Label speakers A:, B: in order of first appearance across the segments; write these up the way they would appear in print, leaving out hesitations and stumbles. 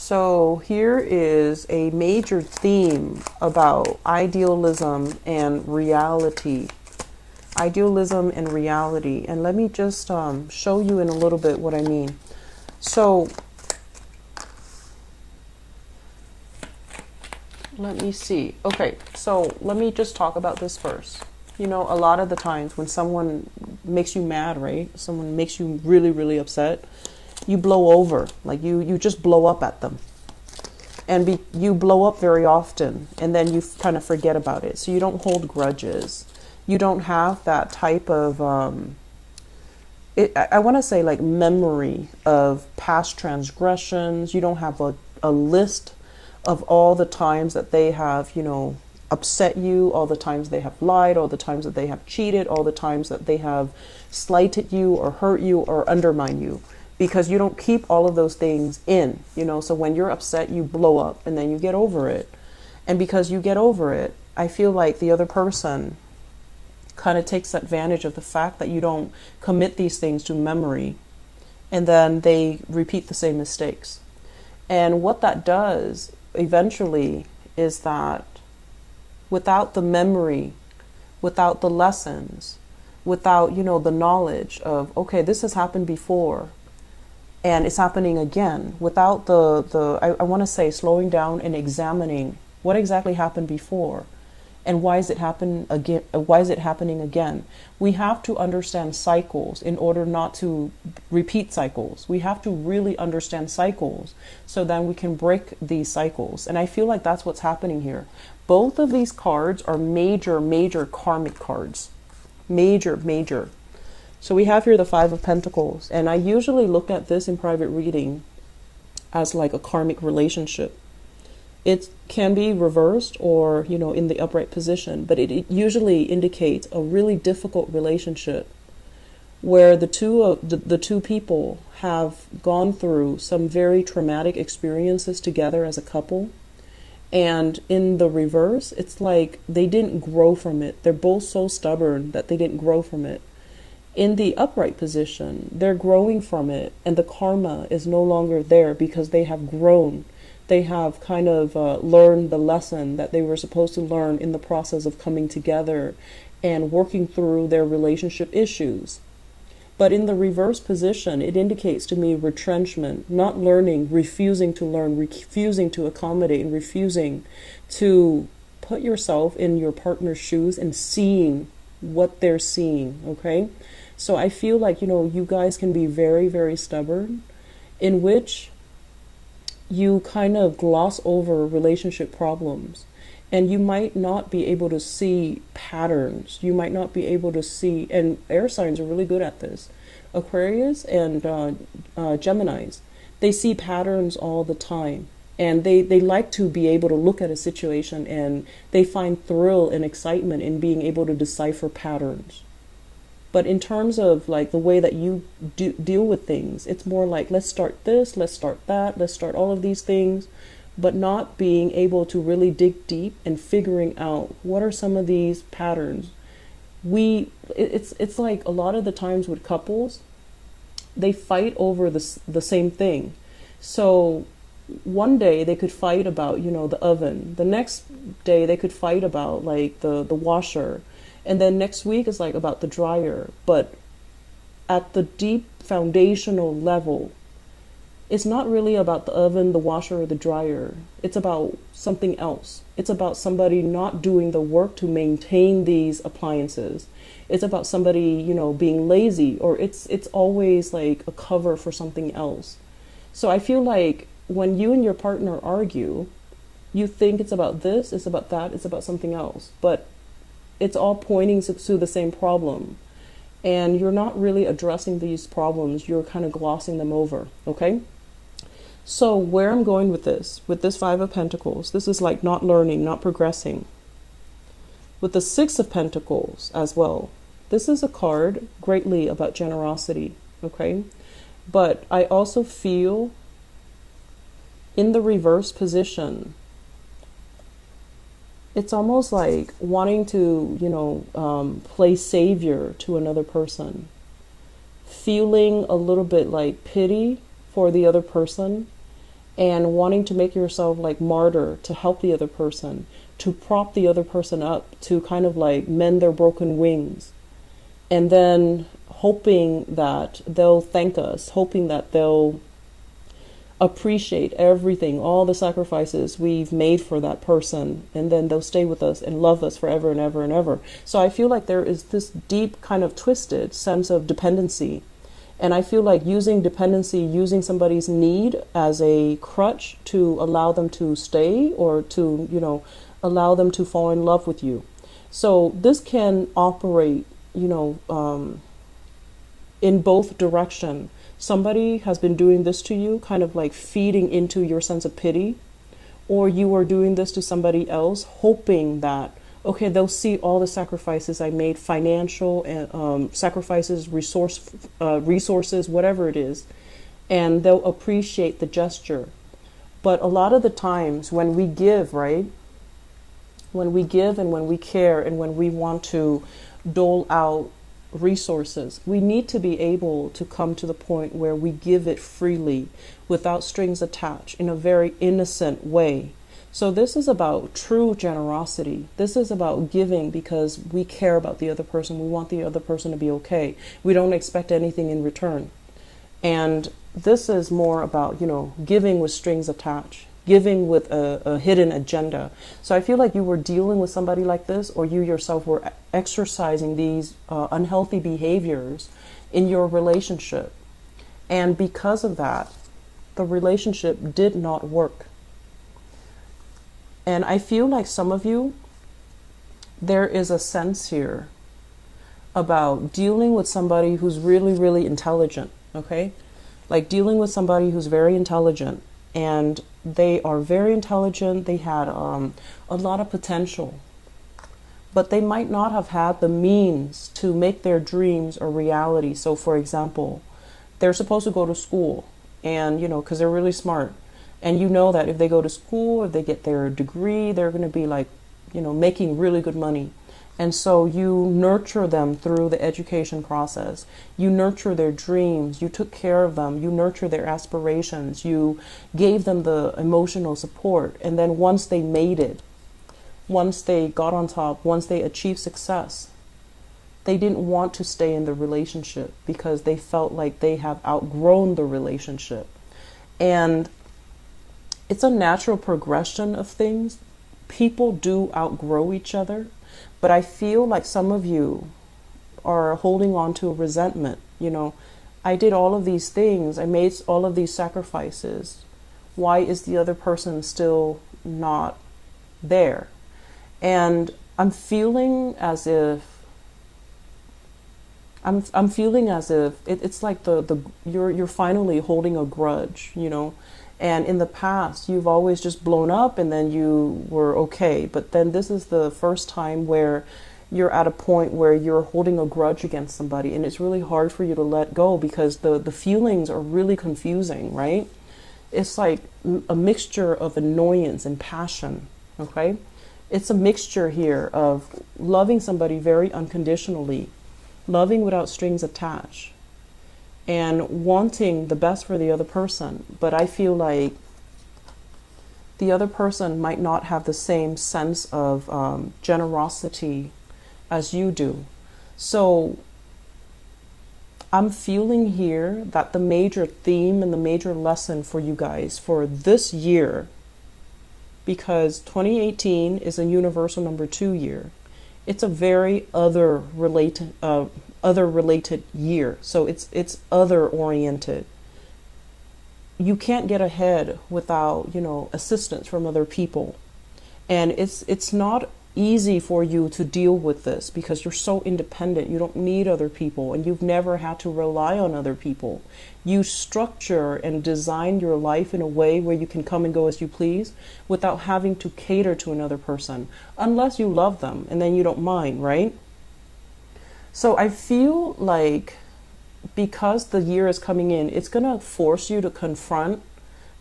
A: So here is a major theme about idealism and reality. Idealism and reality. And let me just show you in a little bit what I mean. So let me see. Okay, so let me just talk about this first. You know, a lot of the times when someone makes you mad, right? Someone makes you really, really upset, you blow over. Like you just blow up at them. And you blow up very often, and then you kind of forget about it. So you don't hold grudges. You don't have that type of, I want to say like memory of past transgressions. You don't have a list of all the times that they have, you know, upset you, all the times they have lied, all the times that they have cheated, all the times that they have slighted you or hurt you or undermined you. Because you don't keep all of those things in, you know, so when you're upset, you blow up and then you get over it. And because you get over it, I feel like the other person kind of takes advantage of the fact that you don't commit these things to memory, and then they repeat the same mistakes. And what that does eventually is that without the memory, without the lessons, without, you know, the knowledge of, okay, this has happened before, and it's happening again, without I want to say slowing down and examining what exactly happened before and why is it happening again. We have to understand cycles in order not to repeat cycles. We have to really understand cycles so then we can break these cycles. And I feel like that's what's happening here. Both of these cards are major karmic cards. Major. So we have here the Five of Pentacles, and I usually look at this in private reading as like a karmic relationship. It can be reversed or, you know, in the upright position, but it usually indicates a really difficult relationship where the two people have gone through some very traumatic experiences together as a couple. And in the reverse, it's like they didn't grow from it. They're both so stubborn that they didn't grow from it. In the upright position, they're growing from it, and the karma is no longer there because they have grown. They have kind of learned the lesson that they were supposed to learn in the process of coming together and working through their relationship issues. But in the reverse position, it indicates to me retrenchment, not learning, refusing to learn, refusing to accommodate, and refusing to put yourself in your partner's shoes and seeing what they're seeing, okay? So I feel like, you know, you guys can be very stubborn, in which you kind of gloss over relationship problems, and you might not be able to see patterns. You might not be able to see, and air signs are really good at this. Aquarius and Geminis, they see patterns all the time. And they like to be able to look at a situation, and they find thrill and excitement in being able to decipher patterns. But in terms of like the way that you deal with things, it's more like, let's start this, let's start that, let's start all of these things, but not being able to really dig deep and figuring out what are some of these patterns. It's like a lot of the times with couples, they fight over the same thing. So one day they could fight about, you know, the oven. The next day they could fight about like the washer. And then next week is like about the dryer. But at the deep foundational level, it's not really about the oven, the washer, or the dryer. It's about something else. It's about somebody not doing the work to maintain these appliances. It's about somebody, you know, being lazy, or it's always like a cover for something else. So I feel like when you and your partner argue, you think it's about this, it's about that, it's about something else. But it's all pointing to the same problem. And you're not really addressing these problems. You're kind of glossing them over, okay? So where I'm going with this Five of Pentacles, this is like not learning, not progressing. With the Six of Pentacles as well, this is a card greatly about generosity, okay? But I also feel in the reverse position, it's almost like wanting to, you know, play savior to another person. Feeling a little bit like pity for the other person and wanting to make yourself like martyr to help the other person, to prop the other person up, to kind of like mend their broken wings, and then hoping that they'll thank us, hoping that they'll appreciate everything, all the sacrifices we've made for that person, and then they'll stay with us and love us forever and ever and ever. So I feel like there is this deep kind of twisted sense of dependency. And I feel like using dependency, using somebody's need as a crutch to allow them to stay, or to, allow them to fall in love with you. So this can operate, in both direction. Somebody has been doing this to you, kind of like feeding into your sense of pity, or you are doing this to somebody else, hoping that, okay, they'll see all the sacrifices I made, financial and sacrifices, resources, whatever it is, and they'll appreciate the gesture. But a lot of the times when we give, right? When we give and when we care and when we want to dole out resources, we need to be able to come to the point where we give it freely without strings attached, in a very innocent way. So this is about true generosity. This is about giving because we care about the other person. We want the other person to be okay. We don't expect anything in return. And this is more about, giving with strings attached, giving with a hidden agenda. So I feel like you were dealing with somebody like this, or you yourself were exercising these unhealthy behaviors in your relationship. And because of that, the relationship did not work. And I feel like some of you, there is a sense here about dealing with somebody who's really, really intelligent, okay? Like dealing with somebody who's very intelligent, and they are very intelligent. They had a lot of potential, but they might not have had the means to make their dreams a reality. So for example, they're supposed to go to school, and because they're really smart, and that if they go to school, if they get their degree, they're going to be like, making really good money. And so you nurture them through the education process. You nurture their dreams. You took care of them. You nurture their aspirations. You gave them the emotional support. And then once they made it, once they got on top, once they achieved success, they didn't want to stay in the relationship because they felt like they have outgrown the relationship. And it's a natural progression of things. People do outgrow each other. But I feel like some of you are holding on to a resentment. I did all of these things. I made all of these sacrifices. Why is the other person still not there? And I'm feeling as if it's like you're finally holding a grudge, And in the past, you've always just blown up and then you were okay. But then this is the first time where you're at a point where you're holding a grudge against somebody. And it's really hard for you to let go because the feelings are really confusing, right? It's like a mixture of annoyance and passion, okay? It's a mixture here of loving somebody very unconditionally, loving without strings attached, and wanting the best for the other person. But I feel like the other person might not have the same sense of generosity as you do. So I'm feeling here that the major theme and the major lesson for you guys for this year, because 2018 is a universal number 2 year, it's a very other related year. So it's other oriented. You can't get ahead without, assistance from other people. And it's not easy for you to deal with this because you're so independent. You don't need other people, and you've never had to rely on other people. You structure and design your life in a way where you can come and go as you please without having to cater to another person, unless you love them, and then you don't mind, right? So I feel like because the year is coming in, it's going to force you to confront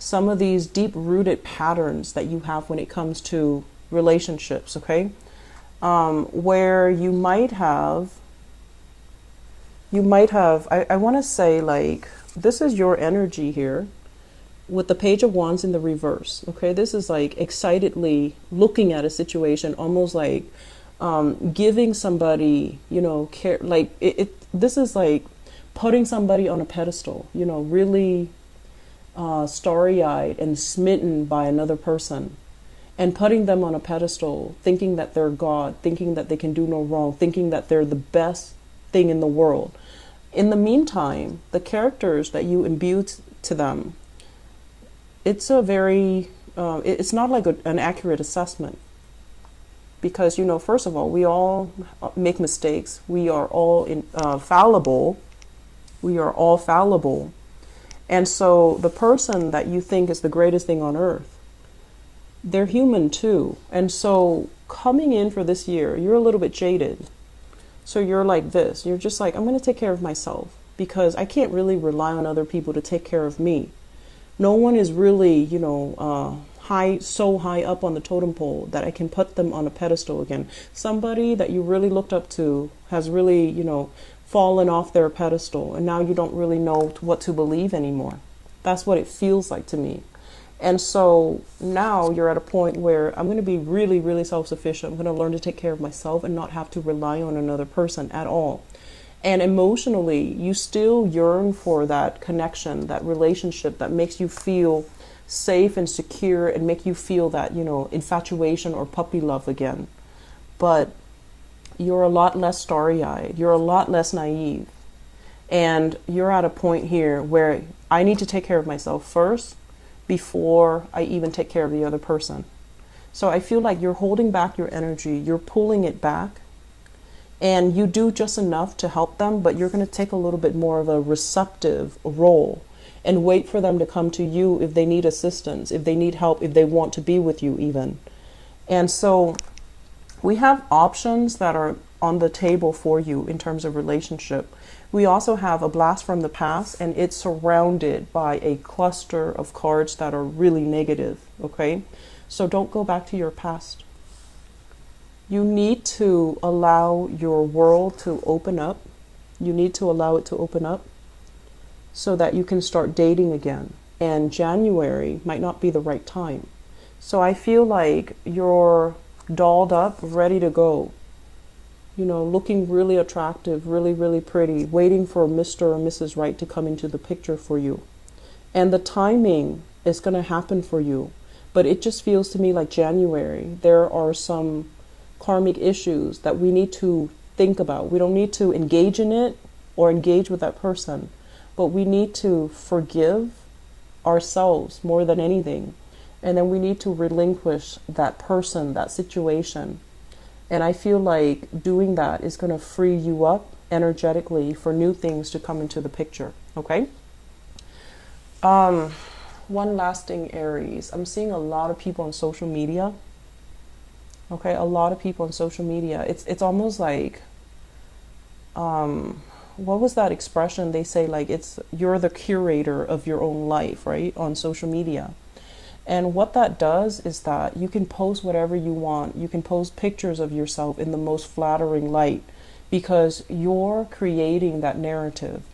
A: some of these deep-rooted patterns that you have when it comes to relationships, okay? Where you might have, I want to say, like, this is your energy here. with the Page of Wands in the reverse. Okay, this is like excitedly looking at a situation, almost like giving somebody, you know, care. Like this is like putting somebody on a pedestal. You know, really starry-eyed and smitten by another person, and putting them on a pedestal, thinking that they're God, thinking that they can do no wrong, thinking that they're the best thing in the world. In the meantime, the characters that you imbue to them, it's a very, it's not like an accurate assessment. Because, you know, first of all, we all make mistakes. We are all fallible. We are all fallible. And so the person that you think is the greatest thing on earth, they're human too. And so coming in for this year, you're a little bit jaded. So you're like this. You're just like, I'm going to take care of myself because I can't really rely on other people to take care of me. No one is really, you know, so high up on the totem pole that I can put them on a pedestal again. Somebody that you really looked up to has really, you know, fallen off their pedestal, and now you don't really know what to believe anymore. That's what it feels like to me. And so now you're at a point where I'm going to be really, really self-sufficient. I'm going to learn to take care of myself and not have to rely on another person at all. And emotionally, you still yearn for that connection, that relationship that makes you feel safe and secure and make you feel that, you know, infatuation or puppy love again. But you're a lot less starry-eyed. You're a lot less naive. And you're at a point here where I need to take care of myself first before I even take care of the other person. So I feel like you're holding back your energy. You're pulling it back. And you do just enough to help them, but you're going to take a little bit more of a receptive role and wait for them to come to you if they need assistance, if they need help, if they want to be with you even. And so we have options that are on the table for you in terms of relationship. We also have a blast from the past, and it's surrounded by a cluster of cards that are really negative, okay? So don't go back to your past. You need to allow your world to open up. You need to allow it to open up so that you can start dating again. And January might not be the right time. So I feel like you're dolled up, ready to go. You know, looking really attractive, really, really pretty, waiting for Mr. or Mrs. Right to come into the picture for you. And the timing is going to happen for you. But it just feels to me like January, there are some karmic issues that we need to think about. We don't need to engage in it or engage with that person, but we need to forgive ourselves more than anything. And then we need to relinquish that person, that situation. And I feel like doing that is going to free you up energetically for new things to come into the picture. Okay? One last thing, Aries. I'm seeing a lot of people on social media. Okay, a lot of people on social media. It's almost like, what was that expression? They say like you're the curator of your own life, right? On social media. And what that does is that you can post whatever you want. You can post pictures of yourself in the most flattering light because you're creating that narrative.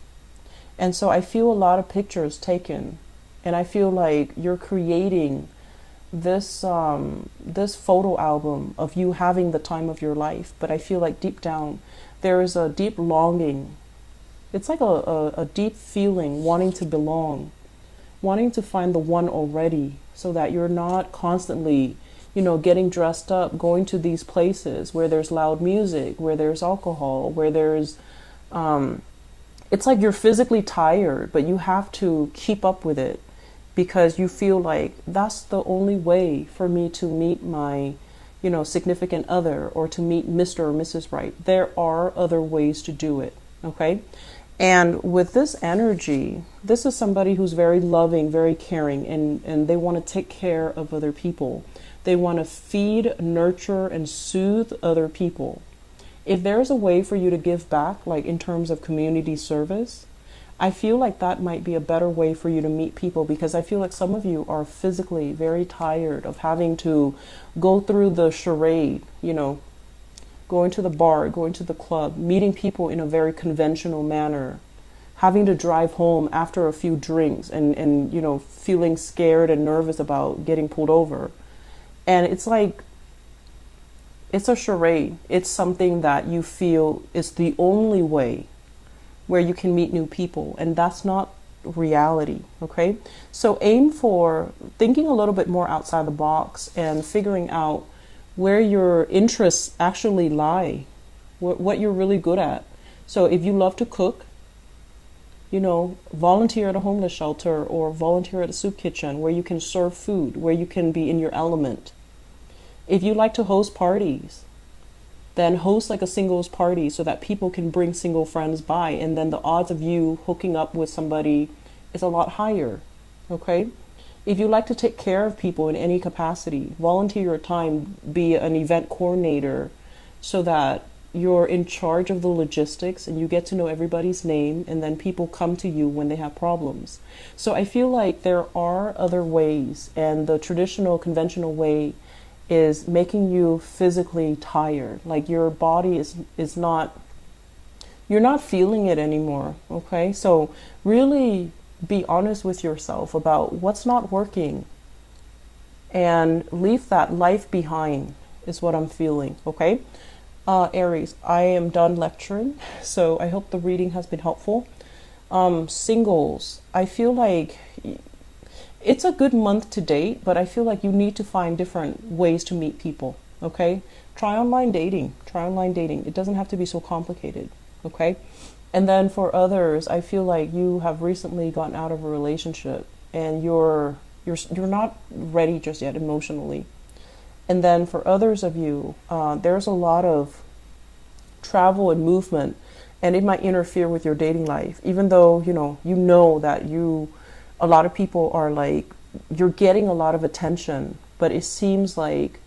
A: And so I feel a lot of pictures taken, and I feel like you're creating this photo album of you having the time of your life. But I feel like deep down there is a deep longing. It's like a deep feeling, wanting to belong, wanting to find the one already, so that you're not constantly, you know, getting dressed up, going to these places where there's loud music, where there's alcohol, where there's it's like you're physically tired, but you have to keep up with it because you feel like that's the only way for me to meet my, you know, significant other or to meet Mr. or Mrs. Right. There are other ways to do it, okay? And with this energy, this is somebody who's very loving, very caring, and they want to take care of other people. They want to feed, nurture, and soothe other people. If there's a way for you to give back, like in terms of community service, I feel like that might be a better way for you to meet people, because I feel like some of you are physically very tired of having to go through the charade, you know, going to the bar, going to the club, meeting people in a very conventional manner, having to drive home after a few drinks and feeling scared and nervous about getting pulled over. And it's like, it's a charade. It's something that you feel is the only way where you can meet new people, and that's not reality. Okay, so aim for thinking a little bit more outside the box and figuring out where your interests actually lie, what you're really good at. So if you love to cook, volunteer at a homeless shelter or volunteer at a soup kitchen where you can serve food, where you can be in your element. If you like to host parties, then host like a singles party so that people can bring single friends by, and then the odds of you hooking up with somebody is a lot higher. Okay? If you like to take care of people in any capacity, volunteer your time, be an event coordinator so that you're in charge of the logistics and you get to know everybody's name, and then people come to you when they have problems. So I feel like there are other ways, and the traditional, conventional way is making you physically tired. Like your body is not, you're not feeling it anymore. Okay? So really be honest with yourself about what's not working and leave that life behind is what I'm feeling. Okay? Aries, I am done lecturing, so I hope the reading has been helpful. Singles, I feel like it's a good month to date, but I feel like you need to find different ways to meet people. Okay? Try online dating. Try online dating. It doesn't have to be so complicated. Okay? And then for others, I feel like you have recently gotten out of a relationship and you're not ready just yet emotionally. And then for others of you, there's a lot of travel and movement, and it might interfere with your dating life, even though you know that a lot of people are like, you're getting a lot of attention, but it seems like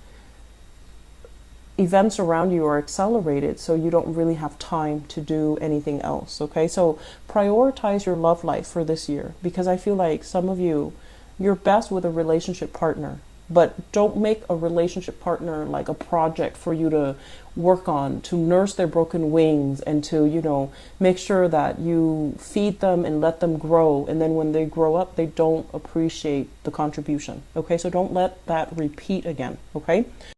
A: events around you are accelerated, so you don't really have time to do anything else. Okay, so prioritize your love life for this year, because I feel like some of you, you're best with a relationship partner, but don't make a relationship partner like a project for you to work on, to nurse their broken wings, and to make sure that you feed them and let them grow, and then when they grow up they don't appreciate the contribution. Okay, so don't let that repeat again. Okay.